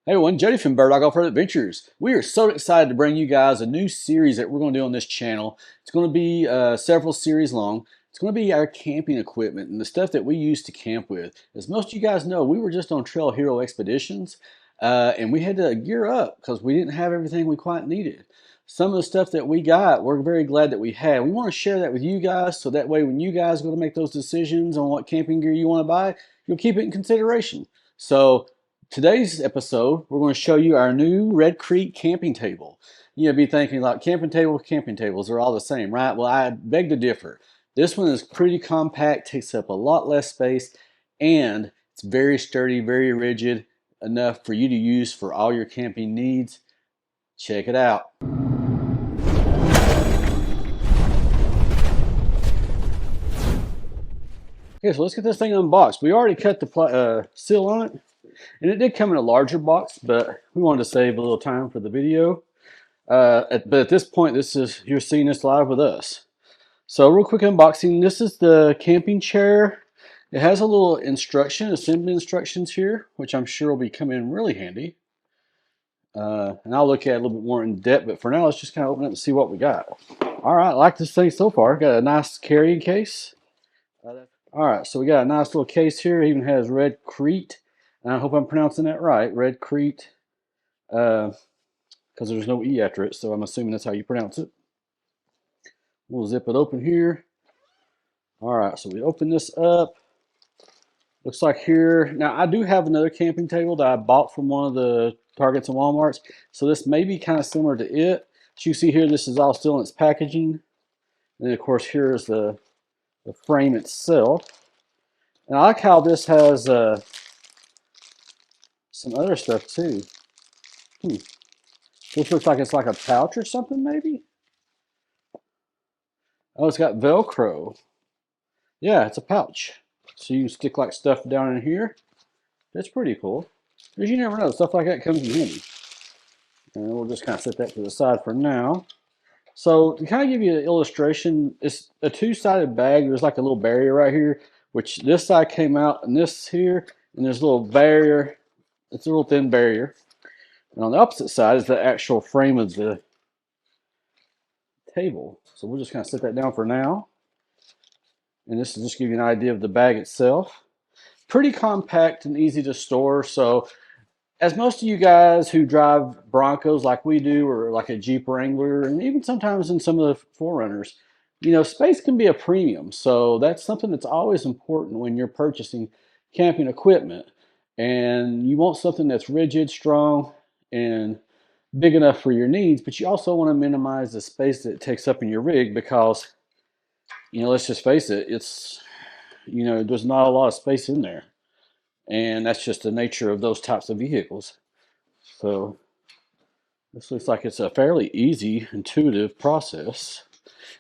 Hey everyone, Jody from Bird Dog Off-Road Adventures. We are so excited to bring you guys a new series that we're going to do on this channel. It's going to be several series long. It's going to be our camping equipment and the stuff that we use to camp with. As most of you guys know, we were just on Trail Hero expeditions and we had to gear up because we didn't have everything we quite needed. Some of the stuff that we got, we're very glad that we had. We want to share that with you guys so that way when you guys go to make those decisions on what camping gear you want to buy, you'll keep it in consideration. So today's episode, we're going to show you our new Red Creek camping table. You'll be thinking like camping tables are all the same, right? Well, I beg to differ. This one is pretty compact, takes up a lot less space, and it's very sturdy, very rigid, enough for you to use for all your camping needs. Check it out. Okay, so let's get this thing unboxed. We already cut the seal on it. And it did come in a larger box, but we wanted to save a little time for the video. But at this point, you're seeing this live with us. So real quick unboxing. This is the camping chair. It has a little assembly instructions here, which I'm sure will be coming in really handy. And I'll look at it a little bit more in depth, but for now, let's just kind of open it and see what we got. All right, I like this thing so far. Got a nice carrying case. All right, so we got a nice little case here. It even has Red Creek. And I hope I'm pronouncing that right, Red Creek, because there's no E after it, so I'm assuming that's how you pronounce it. We'll zip it open here. All right, so we open this up. Looks like here, now I do have another camping table that I bought from one of the Targets and Walmarts, so this may be kind of similar to it. As you see here, this is all still in its packaging. And then of course here is the frame itself. And I like how this has some other stuff too. This looks like it's like a pouch or something, maybe? Oh, it's got Velcro. Yeah, it's a pouch. So you can stick like stuff down in here. That's pretty cool. Because you never know, stuff like that comes in handy. And we'll just kind of set that to the side for now. So to kind of give you an illustration, it's a two-sided bag. There's like a little barrier right here, which this side came out and this here, and there's a little barrier. It's a little thin barrier. And on the opposite side is the actual frame of the table. So we'll just kind of set that down for now. And this will just give you an idea of the bag itself. Pretty compact and easy to store. So as most of you guys who drive Broncos like we do, or like a Jeep Wrangler, and even sometimes in some of the Forerunners, you know, space can be a premium. So that's something that's always important when you're purchasing camping equipment. And you want something that's rigid, strong, and big enough for your needs, but you also want to minimize the space that it takes up in your rig because, you know, let's just face it, there's not a lot of space in there. And that's just the nature of those types of vehicles. So this looks like it's a fairly easy, intuitive process.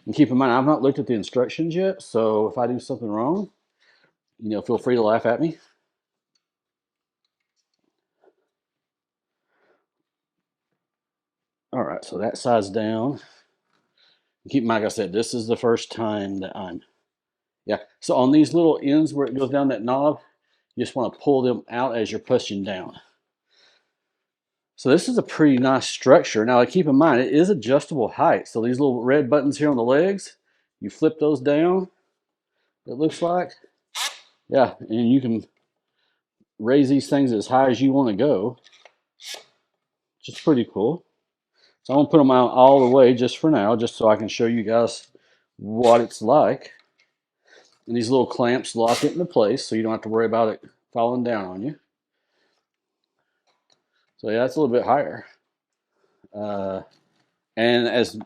And keep in mind, I've not looked at the instructions yet, so if I do something wrong, feel free to laugh at me. All right, so that side's down. Keep in mind, like I said, this is the first time that so on these little ends where it goes down that knob, you just want to pull them out as you're pushing down. So this is a pretty nice structure. Now keep in mind, it is adjustable height. So these little red buttons here on the legs, you flip those down, it looks like. Yeah, and you can raise these things as high as you want to go, which is pretty cool. So I'm going to put them out all the way just for now, just so I can show you guys what it's like. And these little clamps lock it into place so you don't have to worry about it falling down on you. So yeah, it's a little bit higher. And as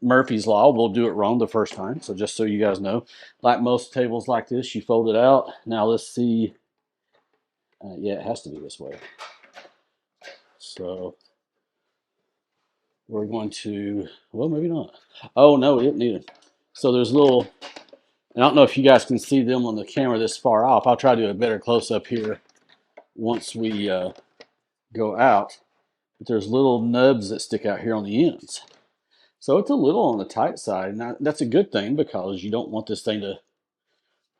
Murphy's Law, we'll do it wrong the first time. So just so you guys know, like most tables like this, you fold it out. Now let's see. Yeah, it has to be this way. So we're going to, well, maybe not. Oh, no, we didn't need it. So there's little, I don't know if you guys can see them on the camera this far off. I'll try to do a better close-up here once we go out. But there's little nubs that stick out here on the ends. So it's a little on the tight side. Now, that's a good thing because you don't want this thing to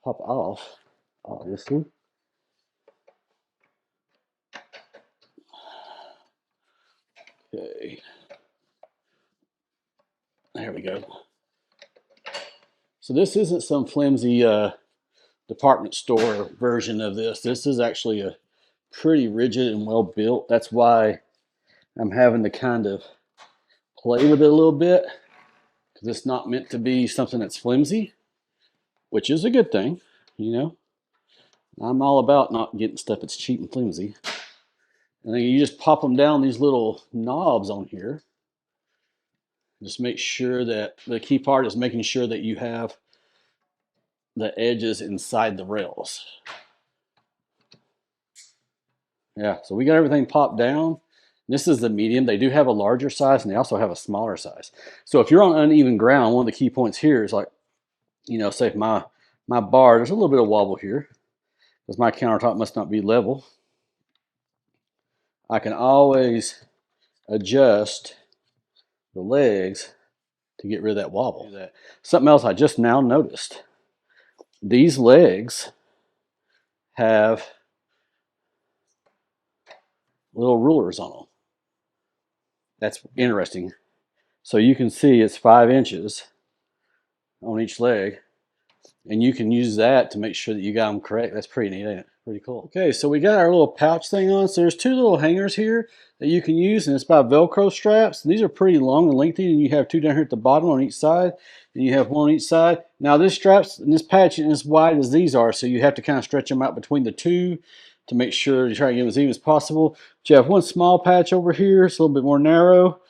pop off, obviously. Okay. There we go. So this isn't some flimsy department store version of this. This is actually a pretty rigid and well built. That's why I'm having to kind of play with it a little bit, because it's not meant to be something that's flimsy, which is a good thing, you know. I'm all about not getting stuff that's cheap and flimsy. And then you just pop them down these little knobs on here. Just make sure that the key part is making sure that you have the edges inside the rails. Yeah, so we got everything popped down. This is the medium. They do have a larger size, and they also have a smaller size. So if you're on uneven ground, one of the key points here is like, you know, say if my bar, there's a little bit of wobble here because my countertop must not be level. I can always adjust the legs to get rid of that wobble. Something else I just now noticed. These legs have little rulers on them. That's interesting. So you can see it's 5 inches on each leg, and you can use that to make sure that you got them correct. That's pretty neat, ain't it? Pretty cool. Okay, so we got our little pouch thing on. So there's 2 little hangers here that you can use, and it's by Velcro straps. These are pretty long and lengthy, and you have 2 down here at the bottom on each side, and you have 1 on each side. Now this straps and this patch isn't as wide as these are, so you have to kind of stretch them out between the 2 to make sure you try to get them as even as possible. But you have 1 small patch over here. It's a little bit more narrow.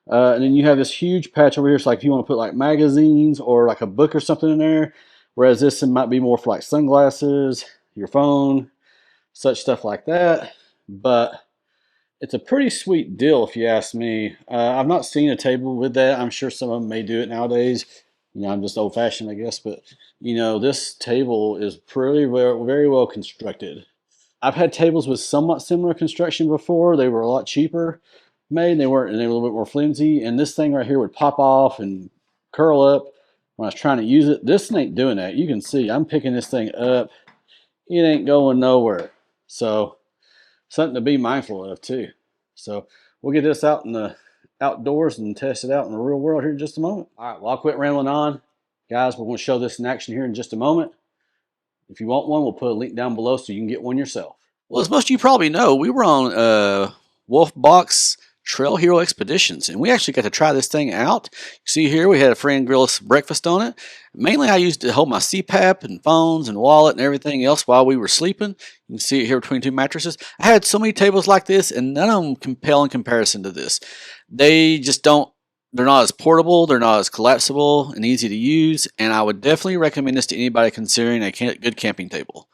And then you have this huge patch over here. It's like if you want to put like magazines or like a book or something in there. Whereas this might be more for like sunglasses, your phone, such stuff like that. But it's a pretty sweet deal if you ask me. I've not seen a table with that. I'm sure some of them may do it nowadays. You know, I'm just old fashioned, I guess. But, you know, this table is pretty very well constructed. I've had tables with somewhat similar construction before. They were a lot cheaper made. They were a little bit more flimsy. And this thing right here would pop off and curl up when I was trying to use it. This ain't doing that. You can see I'm picking this thing up. It ain't going nowhere. So something to be mindful of too. So we'll get this out in the outdoors and test it out in the real world here in just a moment. All right, well, I'll quit rambling on. Guys, we're going to show this in action here in just a moment. If you want one, we'll put a link down below so you can get one yourself. Well, as most of you probably know, we were on Wolf Box Trail Hero Expeditions, and we actually got to try this thing out. You see here, we had a friend grill us breakfast on it. Mainly, I used it to hold my CPAP and phones and wallet and everything else while we were sleeping. You can see it here between 2 mattresses. I had so many tables like this, and none of them compel in comparison to this. They just don't. They're not as portable, they're not as collapsible and easy to use, and I would definitely recommend this to anybody considering a good camping table.